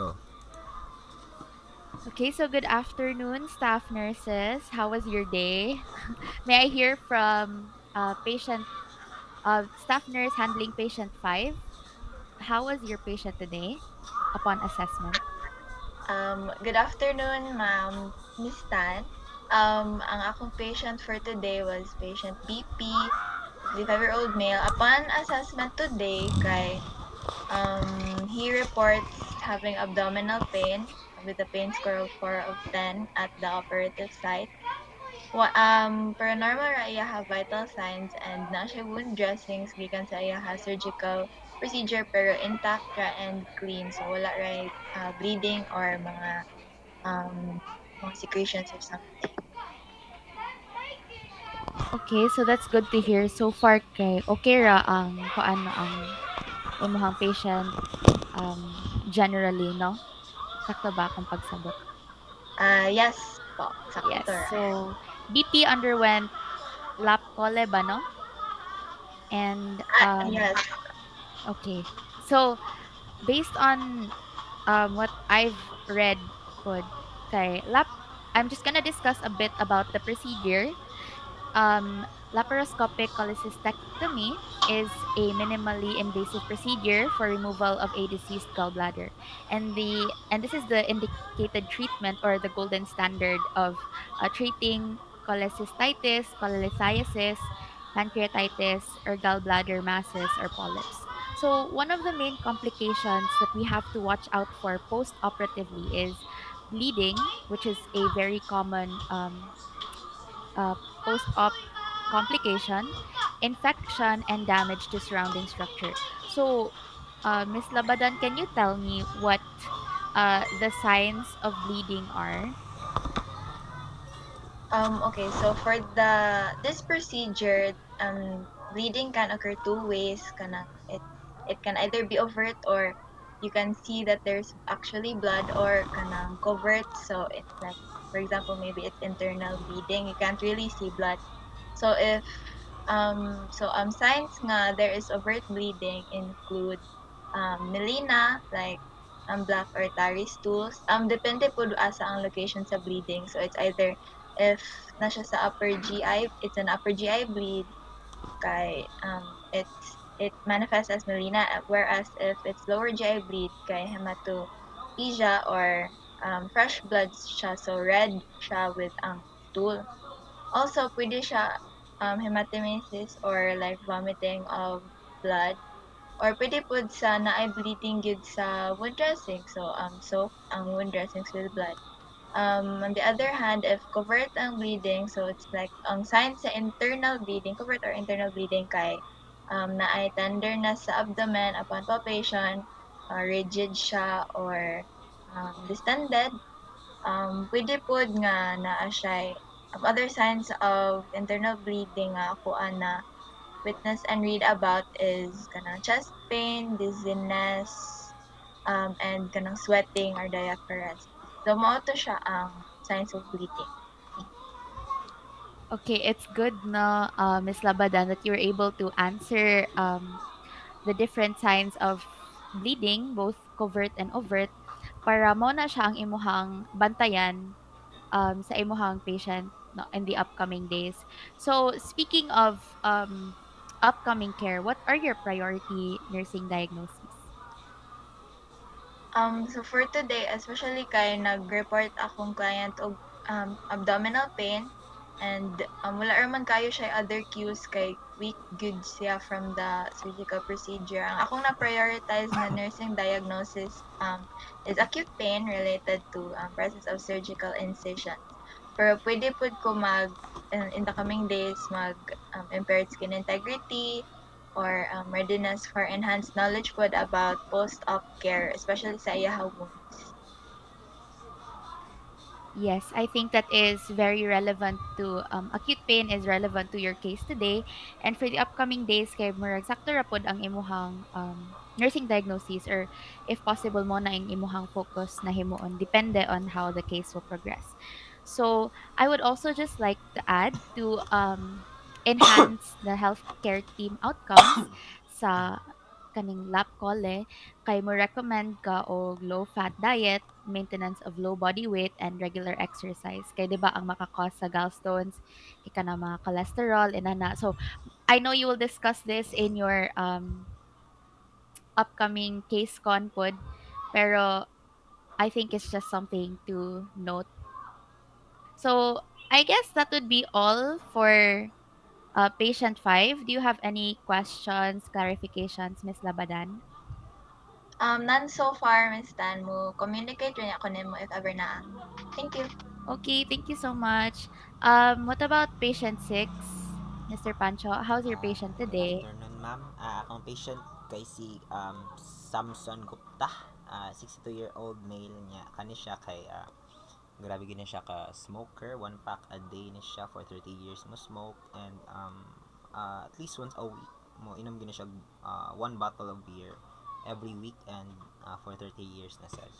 Oh, Okay, so good afternoon, staff nurses. How was your day? May I hear from staff nurse handling patient 5? How was your patient today upon assessment? Good afternoon, Ma'am Miss Tan. Ang akong patient for today was patient BP, 55-year-old male. Upon assessment today, he reports having abdominal pain with a pain score of 4 of 10 at the operative site. Paranormal ra iya vital signs and na siya wound dressings gikan sa iya surgical procedure pero intact ra and clean. So wala ra bleeding or um, mga secretions or something. Okay, so that's good to hear. So far kay okay ra ang paano ang imuhang patient generally, no? Sakto ba akong pagsabot? Yes po, sakto Yes. to ra. So BP underwent lap cole ba, no? And Yes. okay. So based on what I've read pod kay lap I'm just gonna discuss a bit about the procedure. Laparoscopic cholecystectomy is a minimally invasive procedure for removal of a diseased gallbladder, and this is the indicated treatment or the golden standard of treating cholecystitis, cholelithiasis, pancreatitis, or gallbladder masses or polyps. So one of the main complications that we have to watch out for post-operatively is bleeding, which is a very common uh, post-op complication, infection, and damage to surrounding structure. So, Miss Labadan, can you tell me what the signs of bleeding are? Okay, so for this procedure, bleeding can occur two ways. It can either be overt or you can see that there's actually blood or kanang covert. So it's like, for example, maybe it's internal bleeding. You can't really see blood. So if signs nga there is overt bleeding include melena, like black or tarry stools. Depende po asa ang location sa bleeding. So it's either if nasa sa upper GI, it's an upper GI bleed, it manifests as melena, whereas if it's lower GI bleed, kay hematopesia or fresh blood siya, so red siya with ang stool. Also, pwede siya hematemesis or like vomiting of blood. Or pwede po sa naay bleeding gyud sa wound dressing. So, soak ang wound dressings with blood. On the other hand, if covert ang bleeding, so it's like ang sign sa internal bleeding, covert or internal bleeding naay tenderness sa abdomen upon palpation, rigid siya or distended. Pwede pod nga naa siya'y other signs of internal bleeding nga kuan na witness and read about is kanang chest pain, dizziness, and kanang sweating or diaphoresis. So mao to siya ang signs of bleeding. Okay, it's good na Miss Labadan that you're able to answer the different signs of bleeding, both covert and overt, para mo na siya ang imuhang bantayan sa imuhang patient no, in the upcoming days. So, speaking of upcoming care, what are your priority nursing diagnoses? So for today, especially kay nag-report akong client og abdominal pain and wala ra man kayo siya other cues kay weak good siya from the surgical procedure. Ang akong na-prioritize na nursing diagnosis is acute pain related to presence of surgical incisions. Pero pwede pod ko in the coming days mag impaired skin integrity, or readiness for enhanced knowledge pod about post-op care, especially sa iyaha wounds. Yes, I think that is very relevant to acute pain is relevant to your case today, and for the upcoming days kay murag sakto ra pod ang imuhang nursing diagnosis, or if possible mo na ang imuhang focus na himuon depende on how the case will progress. So I would also just like to add to enhance the healthcare team outcomes sa kaning lap kole, kay mo recommend ka og low fat diet, maintenance of low body weight and regular exercise. Kay 'di ba ang makakause sa gallstones kay kana mga cholesterol inana. So I know you will discuss this in your upcoming case con pod, pero I think it's just something to note. So I guess that would be all for patient 5. Do you have any questions, clarifications, Miss Labadan? None so far, Miss Tan mo communicate rin ako nimo if ever na. Thank you. Okay, thank you so much. What about patient 6, Mr. Pancho? How's your patient Good today? afternoon, ma'am. Akong patient kay si Samson Gupta, 62-year-old male niya. Kani siya kay grabe gina siya ka smoker, one pack a day ni siya for 30 years mo smoke and at least once a week mo inom gina siya one bottle of beer every week and for 30 years na sad.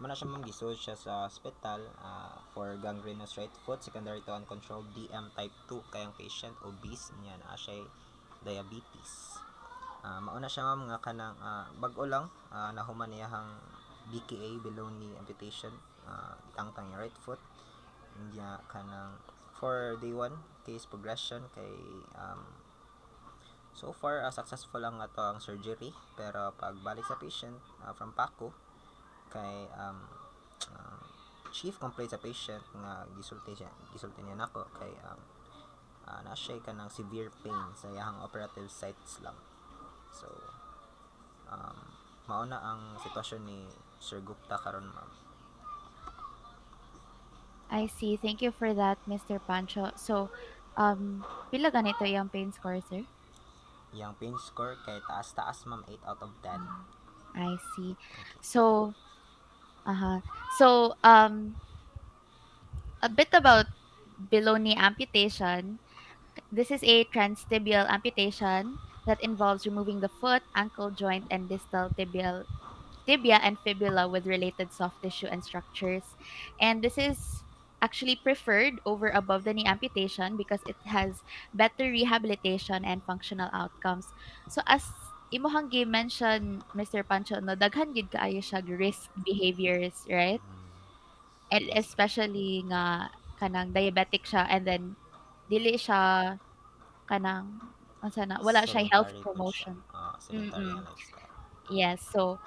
Muna siya mong gisod siya sa hospital for gangrenous right foot, secondary to uncontrolled DM type 2 kayang patient, obese niya na siya diabetes. Mauna siya ma'am nga kanang bag-o lang nahuman niyahang BKA below knee amputation tangtang yung right foot niya kanang for day 1 case progression kay so far successful lang ato ang surgery pero pagbalik sa patient from Paco kay uh, chief complaint sa patient nga gisulti niya nako kay na siya ka ng severe pain sa iyang operative sites lang. So um, mauna ang sitwasyon ni Sir Gupta karon ma'am. I see. Thank you for that, Mr. Pancho. So, pila ganito yung pain score, sir? Iyang pain score kay taas-taas ma'am, 8 out of 10. Mhm. I see. Thank you. So, uh-huh. So, a bit about below knee amputation. This is a transtibial amputation that involves removing the foot, ankle joint, and distal tibia and fibula with related soft tissue and structures. And this is actually preferred over above the knee amputation because it has better rehabilitation and functional outcomes. So as imuhang mention Mr. Pancho no daghan gid kaayo siya risk behaviors, right? And Yes ma'am. especially nga kanang diabetic siya and then dili siya kanang unsa na wala siya health Sedentary po siya. promotion. Sedentary Mm. ang lifestyle. Yes, so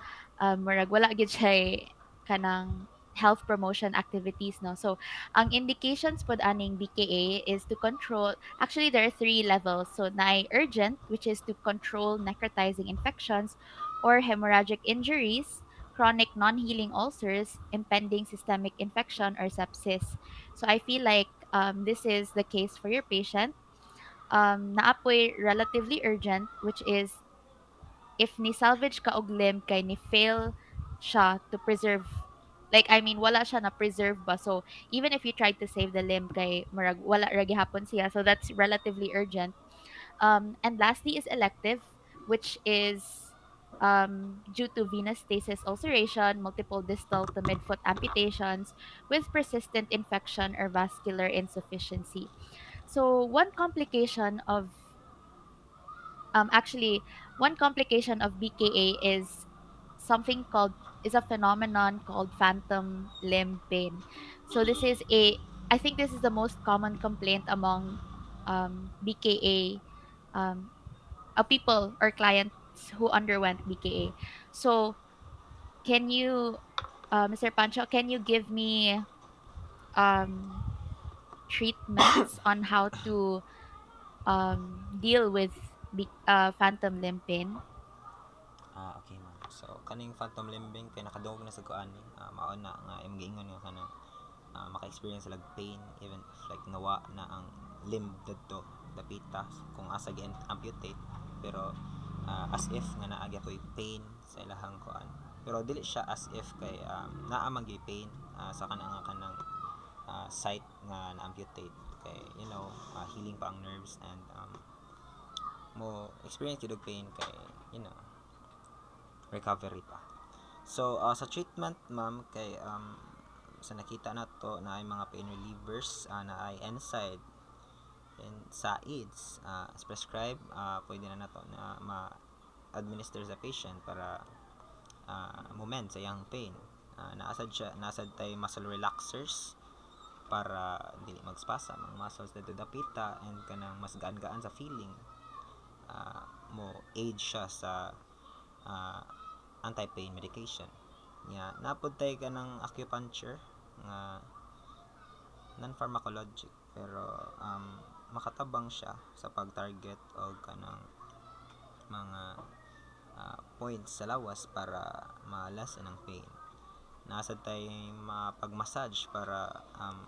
murag wala gid siya kanang health promotion activities no. So ang indications pod aning BKA is to control, actually there are three levels. So na urgent, which is to control necrotizing infections or hemorrhagic injuries, chronic non-healing ulcers, impending systemic infection or sepsis. So I feel like this is the case for your patient. Naapoy relatively urgent, which is if ni salvage ka og limb kay ni fail siya to preserve, like I mean wala siya na preserve ba, so even if you tried to save the limb kay murag wala ra gihapon siya, so that's relatively urgent. And lastly is elective, which is due to venous stasis ulceration, multiple distal to midfoot amputations with persistent infection or vascular insufficiency. So actually, one complication of BKA is something called is a phenomenon called phantom limb pain. So this is I think this is the most common complaint among BKA people or clients who underwent BKA. So can you, Mr. Pancho, can you give me um, treatments on how to deal with phantom limb pain? Okay ma'am. So kaning phantom limbing kay nakadungog na sa kuan ni mao na nga imong giingon nga kanang maka-experience sila pain even if like nawa na ang limb didto dapita kung asa gi amputate pero as if nga naa gyud koy pain sa ilahang kuan pero dili siya as if kay naa man gyud pain sa kanang site nga na-amputate kay healing pa ang nerves and mo experience gyud og pain kay you know recovery pa. So sa treatment ma'am kay sa nakita nato na ay mga pain relievers na ay NSAID and SAIDs as prescribed pwede na nato na administer sa patient para moment sa iyang pain. Nasad tay muscle relaxers para dili magspasm ang muscles dito dapita and kanang mas gaan-gaan sa feeling. Mo aid siya sa uh, anti-pain medication. Napod tay ka ng acupuncture nga non-pharmacologic pero makatabang siya sa pag-target o kanang mga points sa lawas para ma-lessen ang pain. Nasad tay mapag-massage para ang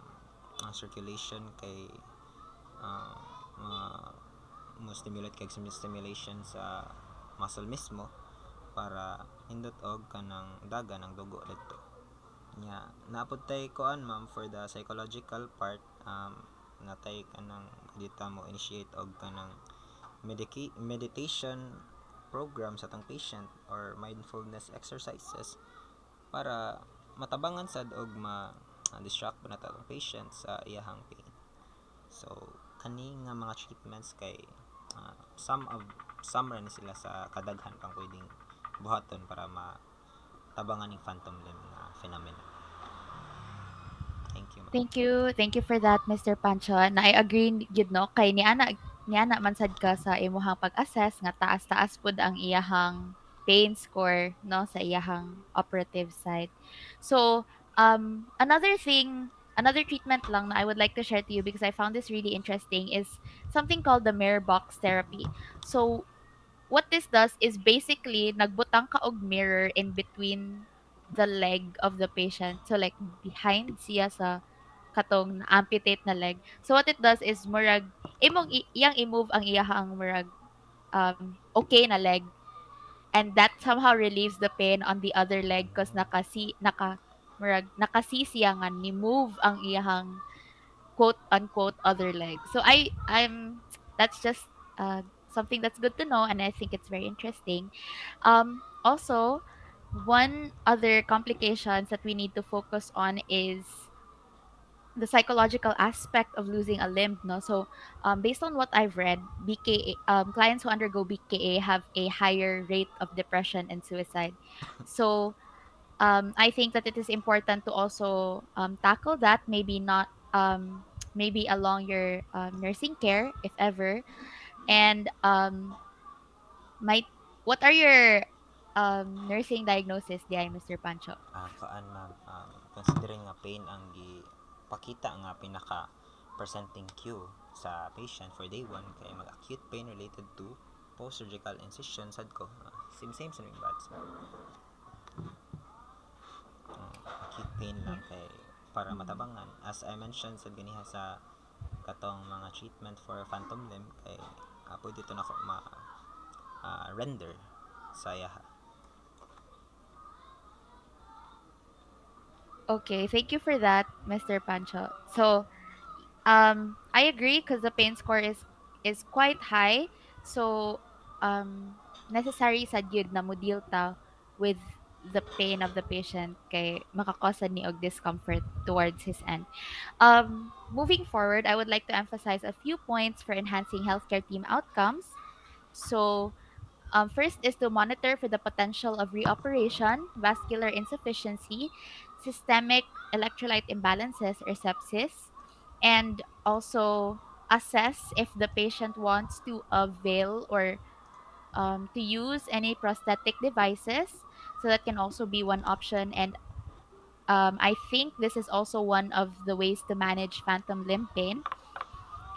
circulation kay uh, ma- mo stimulate kay stimulation sa muscle mismo para hindot og kanang daga ng dugo dito. Napod tay kuan ma'am for the psychological part natay kanang dita mo initiate og kanang meditation program sa tong patient or mindfulness exercises para matabangan sad og distract ba nato ang patient sa iyahang pain. So kani nga mga treatments kay some ran sila sa kadaghan pang pwedeng buhaton para matabangan ng phantom limb na phenomenon. Thank you, ma'am. Thank you for that, Mr. Pancho. Na I agree gid no kay ni ana man sad ka sa imuhang pag-assess nga taas-taas pud ang iyahang pain score no sa iyahang operative site. So, another treatment lang na I would like to share to you because I found this really interesting is something called the mirror box therapy. So, what this does is basically nagbutang ka og mirror in between the leg of the patient. So like behind siya sa katong amputate na leg. So what it does is murag iyang i-move ang iyahang murag okay na leg, and that somehow relieves the pain on the other leg cause nakasi siya nga ni move ang iyahang quote unquote other leg. So I'm that's just something that's good to know, and I think it's very interesting. Also, one other complications that we need to focus on is the psychological aspect of losing a limb. No, so based on what I've read, BKA clients who undergo BKA have a higher rate of depression and suicide. So I think that it is important to also tackle that. Maybe not maybe along your nursing care, if ever. And might what are your nursing diagnosis, di Mr. Pancho? Kaan ma'am, considering nga pain ang gipakita nga pinaka presenting cue sa patient for day 1 kay mag-acute pain related to post-surgical incision sad ko. Same sa ring bads. Acute pain lang Yeah. kay para Mm. matabangan. As I mentioned sa ganiha sa katong mga treatment for phantom limb kay pwede ito na render sa yaha. Okay, thank you for that, Mr. Pancho. So, I agree because the pain score is quite high. So, necessary sad yun na mo deal ta with the pain of the patient kay makakausa ni og discomfort towards his end. Moving forward, I would like to emphasize a few points for enhancing healthcare team outcomes. So, first is to monitor for the potential of reoperation, vascular insufficiency, systemic electrolyte imbalances or sepsis, and also assess if the patient wants to avail or to use any prosthetic devices. So that can also be one option. And I think this is also one of the ways to manage phantom limb pain.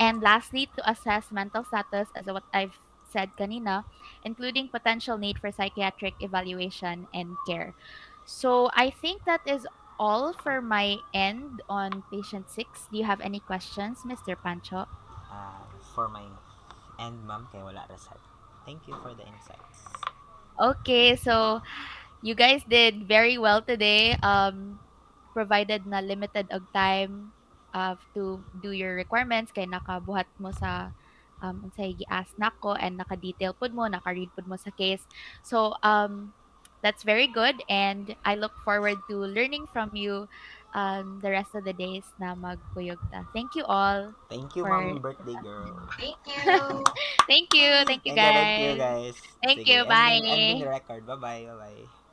And lastly, to assess mental status, as what I've said kanina, including potential need for psychiatric evaluation and care. So I think that is all for my end on patient 6. Do you have any questions, Mr. Pancho? For my end ma'am kay wala ra sad. Thank you for the insights. Okay, so you guys did very well today. Provided na limited og time to do your requirements kay nakabuhat mo sa unsay gi-ask nako and naka-detail pud mo, naka-read pud mo sa case. So that's very good, and I look forward to learning from you the rest of the days na magkuyog ta. Thank you all Thank you, for ma'am birthday girl. Thank you. thank you Thank you guys. guys. Thank Sige, you. ending Bye. the record. Bye-bye. Bye-bye.